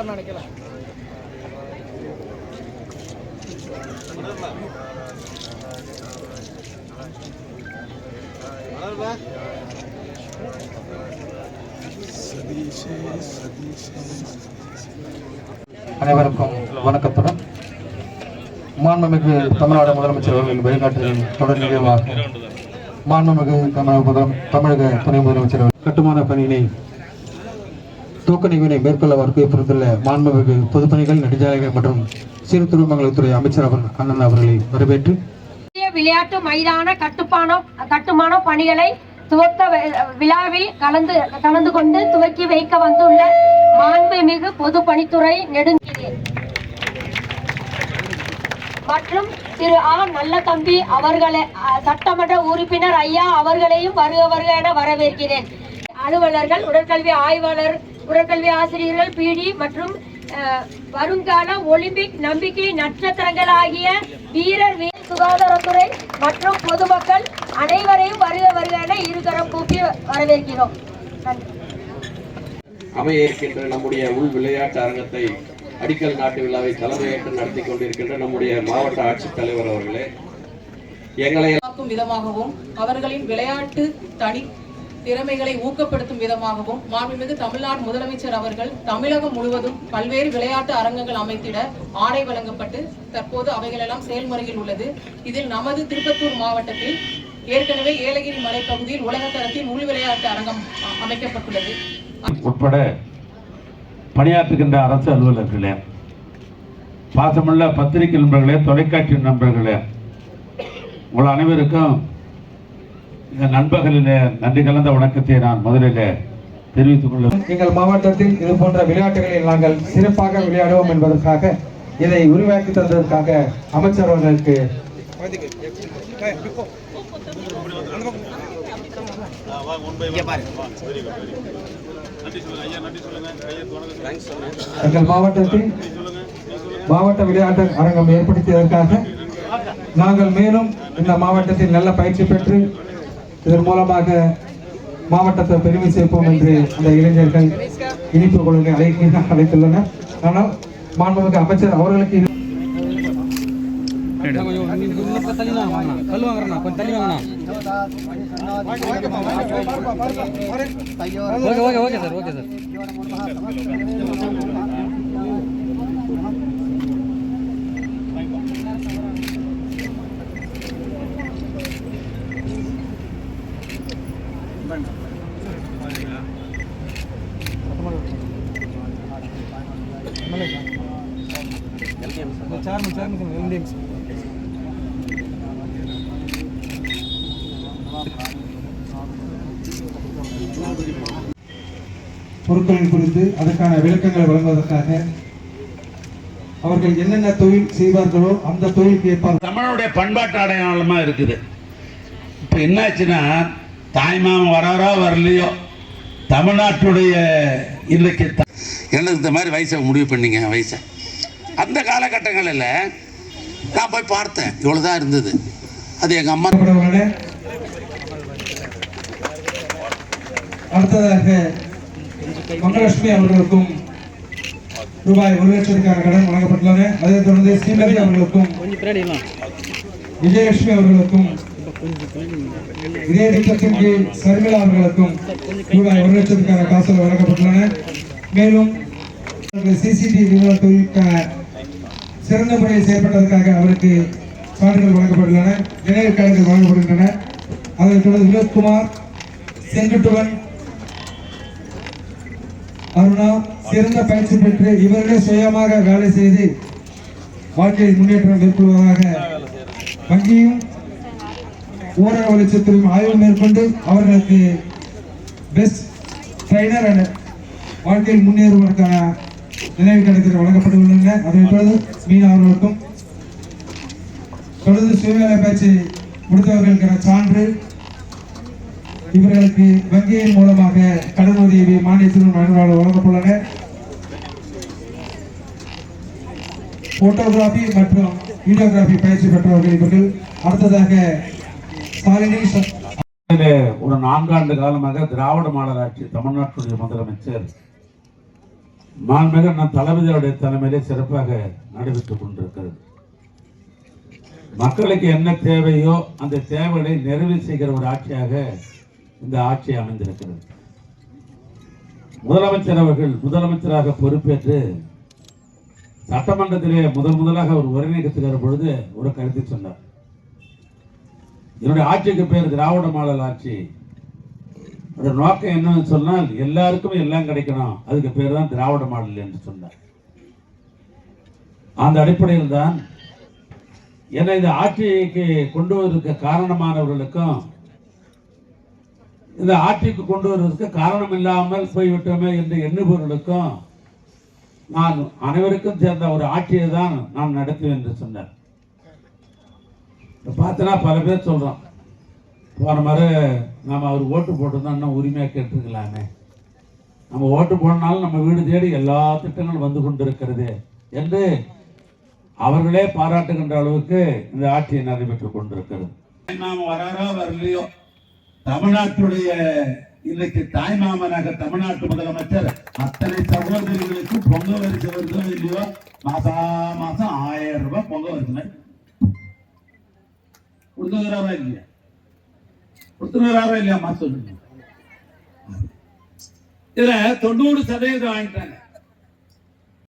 நினைக்கலாம் அனைவருக்கும் வணக்கத்துடன் மாண்புமிகு தமிழ்நாடு முதலமைச்சர் அவர்களின் வழிகாட்டுதலின் தொடர் நிகழ்வாக மாண்புமிகு தமிழக துணை முதலமைச்சர் கட்டுமான பணியினை தூக்க நிகழ்வினை மேற்கொள்ள வற்புறுத்தியுள்ள மாண்புமிகு பொதுப்பணிகள் நெடுஞ்சாலைகள் மற்றும் சிறு துறைமுகத்துறை அமைச்சர் அண்ணன் அவர்களை வரவேற்று விளையாட்டு மைதான கட்டுமான பணிகளை துவக்க விழாவில் கலந்து கொண்டு துவக்கி வைக்க வந்துள்ள மாண்புமிகு பொதுப்பணித்துறை நெடுஞ்சாலை மற்றும் திரு நல்லதம்பி அவர்களை சட்டமன்ற உறுப்பினர் ஐயா அவர்களையும் வருக என வரவேற்கிறேன். அலுவலர்கள், உடற்கல்வி ஆய்வாளர், உடற்கல்வி ஆசிரியர்கள், பிடி மற்றும் வருங்கால ஒலிம்பிக் நம்பிக்கை நட்சத்திரங்கள் ஆகிய வீரர் சுகாதாரத்துறை மற்றும் பொதுமக்கள் அனைவரையும் வருக என இருகரம் கூப்பி வரவேற்கிறோம். அமைய இருக்கின்ற நம்முடைய உள் விளையாட்டு அரங்கத்தை அடிக்கல் நாட்டு விழாவை தலைமையேற்று நடத்தி கொண்டிருக்கின்ற நம்முடைய மாவட்ட ஆட்சித்தலைவர் அவர்களே, எங்களை விதமாகவும் அவர்களின் விளையாட்டு தனி திறமைகளை ஊக்கப்படுத்தும் விதமாகவும் மாண்புமிகு தமிழ்நாடு முதலமைச்சர் அவர்கள் தமிழகம் முழுவதும் பல்வேறு விளையாட்டு அரங்கங்கள் அமைத்திட ஆணை வழங்கப்பட்டு தற்போது அவைகளெல்லாம் செயல்முறையில் உள்ளது. இதில் நமது திருப்பத்தூர் மாவட்டத்தில் ஏற்கனவே ஏலகிரி மலைப்பகுதியில் உலகத்தரத்தில் உள் விளையாட்டு அரங்கம் அமைக்கப்பட்டுள்ளது. உட்பட பணியாற்றுகின்ற அரசு அலுவலர்களே, பாசமுள்ள பத்திரிகை நண்பர்களே, தொலைக்காட்சி நண்பர்களே, உங்கள் அனைவருக்கும் இந்த நண்பர்களிலே நன்றி கலந்த வணக்கத்தை நான் முதலில் தெரிவித்துக் கொள்கிறேன். எங்கள் மாவட்டத்தில் இது போன்ற விளையாட்டுகளில் நாங்கள் சிறப்பாக விளையாடுவோம் என்பதற்காக இதை உருவாக்கி தந்ததற்காக அமைச்சர் அவர்களுக்கு எங்கள் மாவட்டத்தில் மாவட்ட விளையாட்டு அரங்கம் ஏற்படுத்தியதற்காக நாங்கள் மேலும் இந்த மாவட்டத்தில் நல்ல பயிற்சி பெற்று இதன் மூலமாக மாவட்டத்தை பெருமை சேர்ப்போம் என்று அந்த இளைஞர்கள் இனிப்பு கொள்கை அழைத்துள்ளனர். ஆனால் மாண்புமிகு அமைச்சர் அவர்களுக்கு பொருட்களின் குறித்து அதற்கான விளக்கங்களை வழங்குவதற்காக அவர்கள் என்னென்ன தொழில் செய்வார்களோ அந்த தொழிலுக்கு ஏற்பாடு தமிழனுடைய பண்பாட்டு அடையாளமா இருக்குது. இப்ப என்னாச்சுன்னா, தாய்மாமன் வராரோ வரலையோ தமிழ்நாட்டுடைய இன்றைக்கு எனக்கு இந்த மாதிரி வயசை முடிவு பண்ணிங்க. வயசை அந்த காலகட்டங்களில் நான் போய் பார்த்தேன், இவ்வளோதான் இருந்தது. அது எங்கள் அம்மா. அடுத்ததாக மங்கலட்சுமி அவர்களுக்கும் ரூபாய் 1 லட்சத்திற்கான கடன் வழங்கப்பட்டுள்ளன. அதைத் தொடர்ந்து ஸ்ரீமதி அவர்களுக்கும் விஜயலட்சுமி அவர்களுக்கும் இதே திட்டத்தின் கீழ் சர்மிளா அவர்களுக்கும் ரூபாய் 1 லட்சத்திற்கான காசுகள் வழங்கப்பட்டுள்ளன. மேலும் சிசிடிவி தொழிலுக்கான சிறந்த முறையில் செயல்பட்டதற்காக அவருக்கு சான்றிதழ் வழங்கப்பட்டுள்ளன, நினைவு கடன்கள் வழங்கப்படுகின்றன. அதைத் தொடர்ந்து வினோத்குமார், செங்குட்டுவன், அருணா சிறந்த பயிற்சி பெற்று இவர்களே சுயமாக வேலை செய்து வாழ்க்கையில் முன்னேற்றம் மேற்கொள்வதாக வங்கியும் ஊரக வளர்ச்சித்துறையும் ஆய்வு மேற்கொண்டு அவர்களுக்கு பெஸ்ட் ட்ரைனர் அண்ட் வாழ்க்கையில் முன்னேறுவதற்கான நினைவு கணக்கில் வழங்கப்பட்டுள்ளன. அதைத் தொடர்ந்து மீனா அவர்களுக்கும் தொடர்ந்து சுயவேலை பயிற்சி முடித்தவர்களுக்கான சான்று இவர்களுக்கு வங்கியின் மூலமாக கடன் உதவி மானியத்துடன் வழங்கப்பட்டுள்ளன. போட்டோகிராபி மற்றும் வீடியோகிராபி பயிற்சி பெற்றவர்கள் இவர்கள். அடுத்ததாக ஒரு 4 ஆண்டு காலமாக திராவிட மாடல் ஆட்சி தமிழ்நாட்டுடைய முதலமைச்சர் மாண்புமிகு தளபதியுடைய தலைமையிலே சிறப்பாக நடைபெற்றுக் கொண்டிருக்கிறது. மக்களுக்கு என்ன தேவையோ அந்த தேவைகளை நிறைவு செய்கிற ஒரு ஆட்சியாக இந்த ஆட்சி அமைந்திருக்கிறது. முதலமைச்சர் அவர்கள் முதலமைச்சராக பொறுப்பேற்று சட்டமன்றத்திலே முதலாக ஒரு ஒருங்கிணைத்துகிற பொழுது ஒரு கருத்தை சொன்னார். என்னுடைய ஆட்சிக்கு பேர் திராவிட மாடல் ஆட்சி. அதோட நோக்கம் என்னன்னு சொன்னால் எல்லாருக்கும் எல்லாம் கிடைக்கணும், அதுக்கு பேர் தான் திராவிட மாடல் என்று சொன்னார். அந்த அடிப்படையில் தான் என்னை இந்த ஆட்சிக்கு கொண்டு வருவதற்கு காரணமானவர்களுக்கும் இந்த ஆட்சிக்கு கொண்டு வருவதற்கு காரணம் இல்லாமல் போய்விட்டோமே என்று எண்ணுபவர்களுக்கும் நான் அனைவருக்கும் சேர்ந்த ஒரு ஆட்சியை தான் நான் நடத்துவேன் என்று சொன்னார். பார்த்தனா பல பேர் சொல்றோம், போன மாதிரி நாம் அவர் ஓட்டு போட்டுதான் இன்னும் உரிமையாக கேட்டிருக்கலாமே, நம்ம ஓட்டு போனாலும் நம்ம வீடு தேடி எல்லா திட்டங்களும் வந்து கொண்டிருக்கிறது என்று அவர்களே பாராட்டுகின்ற அளவுக்கு இந்த ஆட்சியை நடைபெற்றுக் கொண்டிருக்கிறது. வராரோ வரலையோ தமிழ்நாட்டுடைய இன்னைக்கு தாய்மாமனாக தமிழ்நாட்டு முதலமைச்சர் அத்தனை சகோதரிகளுக்கும் பொங்க வரிசை வருதோ இல்லையோ மாசம் 1000 ரூபாய் பொங்க வரிசை கொடுத்துக்கிறாரா இல்லையா? கொடுத்துக்கிறாரா இல்லையா? மாசம் இதுல 90% வாங்கிட்டாங்க.